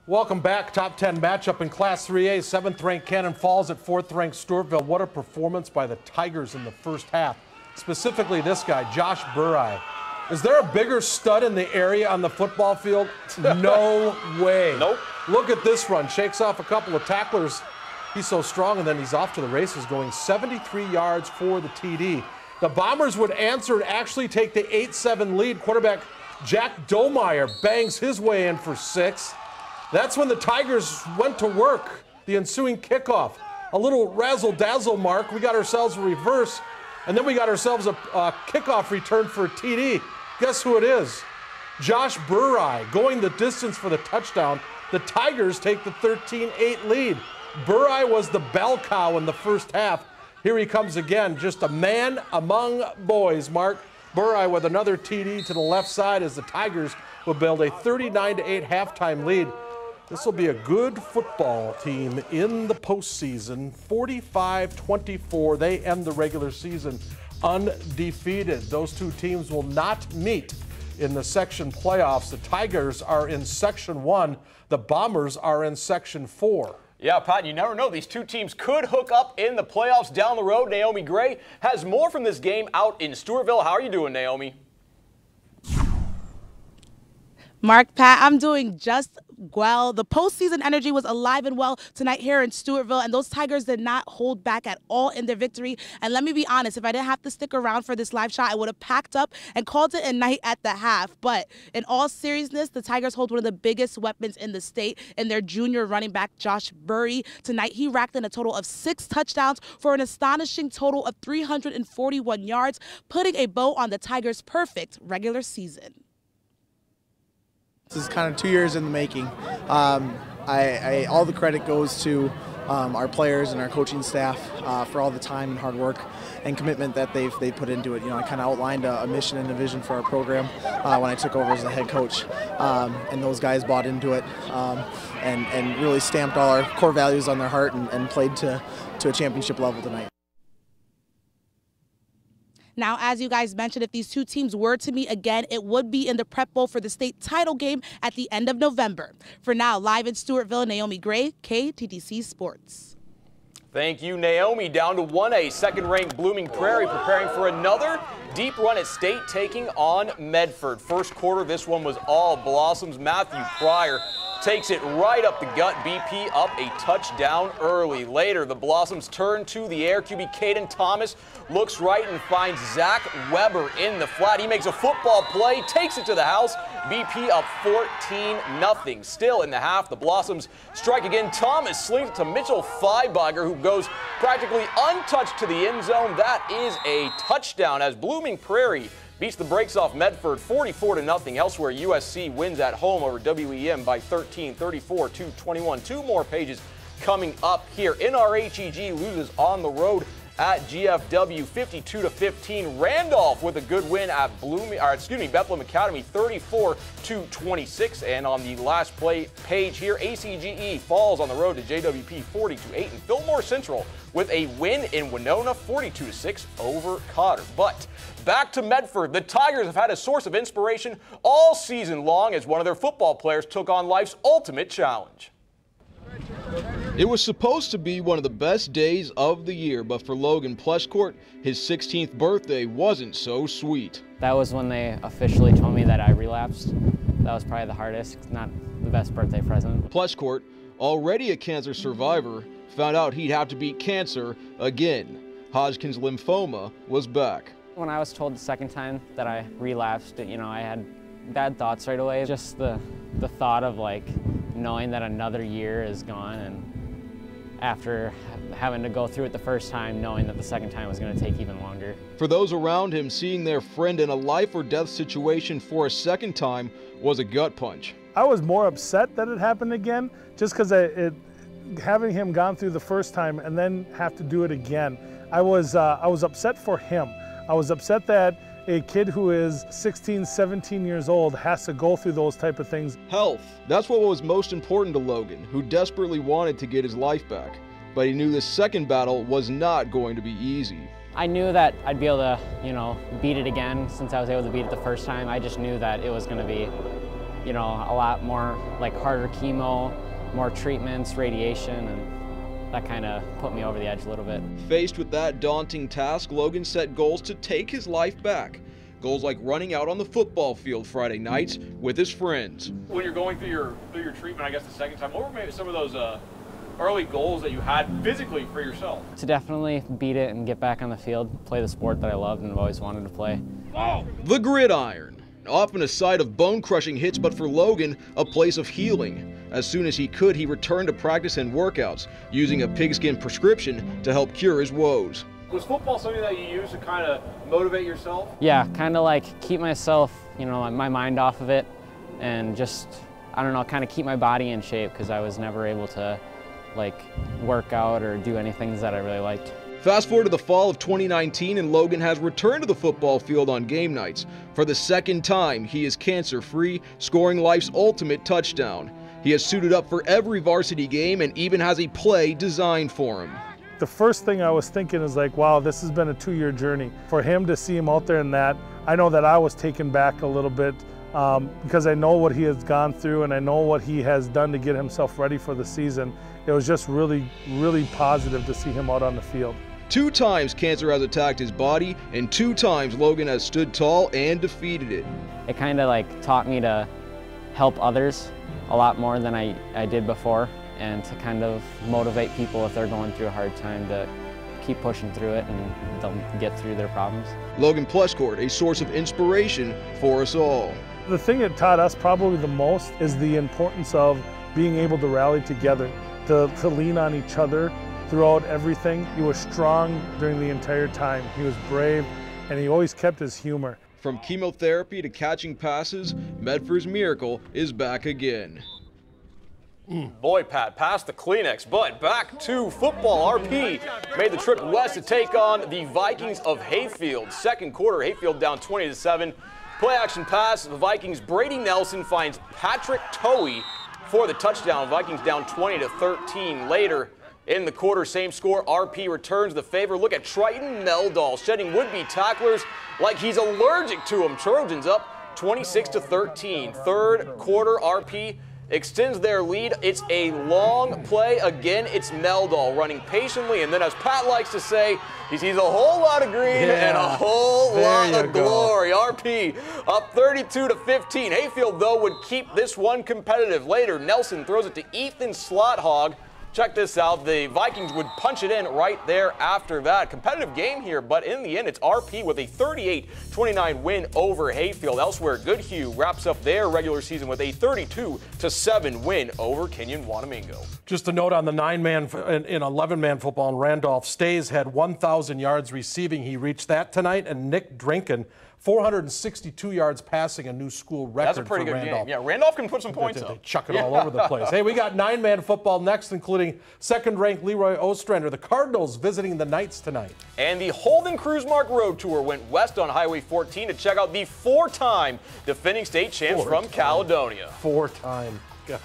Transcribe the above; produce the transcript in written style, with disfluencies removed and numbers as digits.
Welcome back. Top 10 matchup in Class 3A. 7th-ranked Cannon Falls at 4th-ranked Stewartville. What a performance by the Tigers in the first half. Specifically this guy, Josh Burrai. Is there a bigger stud in the area on the football field? No way. Nope. Look at this run. Shakes off a couple of tacklers. He's so strong, and then he's off to the races, going 73 yards for the TD. The Bombers would answer and actually take the 8-7 lead. Quarterback Jack Domeyer bangs his way in for 6. That's when the Tigers went to work. The ensuing kickoff, a little razzle-dazzle, Mark. We got ourselves a reverse, and then we got ourselves a kickoff return for a TD. Guess who it is? Josh Burrai going the distance for the touchdown. The Tigers take the 13-8 lead. Burrai was the bell cow in the first half. Here he comes again, just a man among boys, Mark. Burrai with another TD to the left side as the Tigers will build a 39-8 halftime lead. This will be a good football team in the postseason. 45-24, they end the regular season undefeated. Those two teams will not meet in the section playoffs. The Tigers are in Section 1. The Bombers are in Section 4. Yeah, Pat, you never know. These two teams could hook up in the playoffs down the road. Naomi Gray has more from this game out in Stewartville. How are you doing, Naomi? Mark, Pat, I'm doing just well. The postseason energy was alive and well tonight here in Stewartville, and those Tigers did not hold back at all in their victory. And let me be honest, if I didn't have to stick around for this live shot, I would have packed up and called it a night at the half. But in all seriousness, the Tigers hold one of the biggest weapons in the state in their junior running back, Josh Burrai. Tonight, he racked in a total of 6 touchdowns for an astonishing total of 341 yards, putting a bow on the Tigers' perfect regular season. This is kind of 2 years in the making. All the credit goes to our players and our coaching staff for all the time and hard work and commitment that they put into it. You know, I kind of outlined a mission and a vision for our program when I took over as the head coach, and those guys bought into it and really stamped all our core values on their heart and played to a championship level tonight. Now, as you guys mentioned, if these two teams were to meet again, it would be in the Prep Bowl for the state title game at the end of November. For now, live in Stewartville, Naomi Gray, KTTC Sports. Thank you, Naomi. Down to 1A, second-ranked Blooming Prairie preparing for another deep run at state, taking on Medford. First quarter, this one was all Blossoms. Matthew Pryor takes it right up the gut. BP up a touchdown early. Later, the Blossoms turn to the air. QB Caden Thomas looks right and finds Zach Weber in the flat. He makes a football play, takes it to the house. BP up 14-0. Still in the half, the Blossoms strike again. Thomas slings it to Mitchell Feiberger, who goes practically untouched to the end zone. That is a touchdown as Blooming Prairie beats the brakes off Medford 44-0. Elsewhere, USC wins at home over WEM by 13, 34-21. 2 more pages coming up here. NRHEG loses on the road at GFW 52-15. Randolph with a good win at Bethlehem Academy 34-26. And on the last page here, ACGE falls on the road to JWP 42-8. And Fillmore Central with a win in Winona 42-6 over Cotter. But back to Medford. The Tigers have had a source of inspiration all season long as one of their football players took on life's ultimate challenge. It was supposed to be one of the best days of the year, but for Logan Plescourt, his 16th birthday wasn't so sweet. That was when they officially told me that I relapsed. That was probably the hardest, not the best birthday present. Plescourt, already a cancer survivor, found out he'd have to beat cancer again. Hodgkin's lymphoma was back. When I was told the second time that I relapsed, you know, I had bad thoughts right away. Just the thought of like knowing that another year is gone, and after having to go through it the first time, knowing that the second time was going to take even longer. For those around him, seeing their friend in a life or death situation for a second time was a gut punch. I was more upset that it happened again, just because having him gone through the first time and then have to do it again. I was upset for him. I was upset that a kid who is 16, 17 years old has to go through those type of things. Health. That's what was most important to Logan, who desperately wanted to get his life back. But he knew this second battle was not going to be easy. I knew that I'd be able to, you know, beat it again since I was able to beat it the first time. I just knew that it was going to be you know, a lot more like harder chemo, more treatments, radiation, and that kind of put me over the edge a little bit. Faced with that daunting task, Logan set goals to take his life back. Goals like running out on the football field Friday nights with his friends. When you're going through your treatment, I guess the second time, what were maybe some of those early goals that you had physically for yourself? To definitely beat it and get back on the field, play the sport that I loved and have always wanted to play. Oh. The gridiron. Often a site of bone-crushing hits, but for Logan, a place of healing. As soon as he could, he returned to practice and workouts, using a pigskin prescription to help cure his woes. Was football something that you used to kind of motivate yourself? Yeah, kind of like keep myself, you know, my mind off of it, and just, I don't know, kind of keep my body in shape, because I was never able to like work out or do any things that I really liked. Fast forward to the fall of 2019, and Logan has returned to the football field on game nights. For the second time, he is cancer-free, scoring life's ultimate touchdown. He has suited up for every varsity game and even has a play designed for him. The first thing I was thinking is like, wow, this has been a 2-year journey. For him to see him out there in that, I know that I was taken back a little bit because I know what he has gone through and I know what he has done to get himself ready for the season. It was just really, really positive to see him out on the field. 2 times cancer has attacked his body, and 2 times Logan has stood tall and defeated it. It kind of like taught me to help others a lot more than I did before, and to kind of motivate people if they're going through a hard time to keep pushing through it and they'll get through their problems. Logan Plushcourt, a source of inspiration for us all. The thing it taught us probably the most is the importance of being able to rally together, to lean on each other throughout everything. He was strong during the entire time. He was brave, and he always kept his humor. From chemotherapy to catching passes, Medford's miracle is back again. Boy, Pat, past the Kleenex, but back to football. RP made the trip west to take on the Vikings of Hayfield. Second quarter, Hayfield down 20-7. Play action pass, the Vikings. Brady Nelson finds Patrick Towie for the touchdown. Vikings down 20-13 later. In the quarter, same score, RP returns the favor. Look at Triton Meldal shedding would-be tacklers like he's allergic to them. Trojans up 26-13. Third quarter, RP extends their lead. It's a long play. Again, it's Meldal running patiently. And then, as Pat likes to say, he sees a whole lot of green and a whole lot of glory. RP up 32-15. Hayfield, though, would keep this one competitive. Later, Nelson throws it to Ethan Slothog. Check this out. The Vikings would punch it in right there after that. Competitive game here, but in the end, it's RP with a 38-29 win over Hayfield. Elsewhere, Goodhue wraps up their regular season with a 32-7 win over Kenyon Wanamingo. Just a note on the 9-man in 11-man football, and Randolph Stays had 1,000 yards receiving. He reached that tonight, and Nick Drinkin 462 yards passing, a new school record. That's a pretty for good Randolph. game. Yeah, Randolph can put some points up. They chuck it all over the place. Hey, we got 9-man football next, including second-ranked Leroy Ostrander. The Cardinals visiting the Knights tonight. And the Holden Cruise Mark Road Tour went west on Highway 14 to check out the 4-time defending state champs from Caledonia. 4-time. God.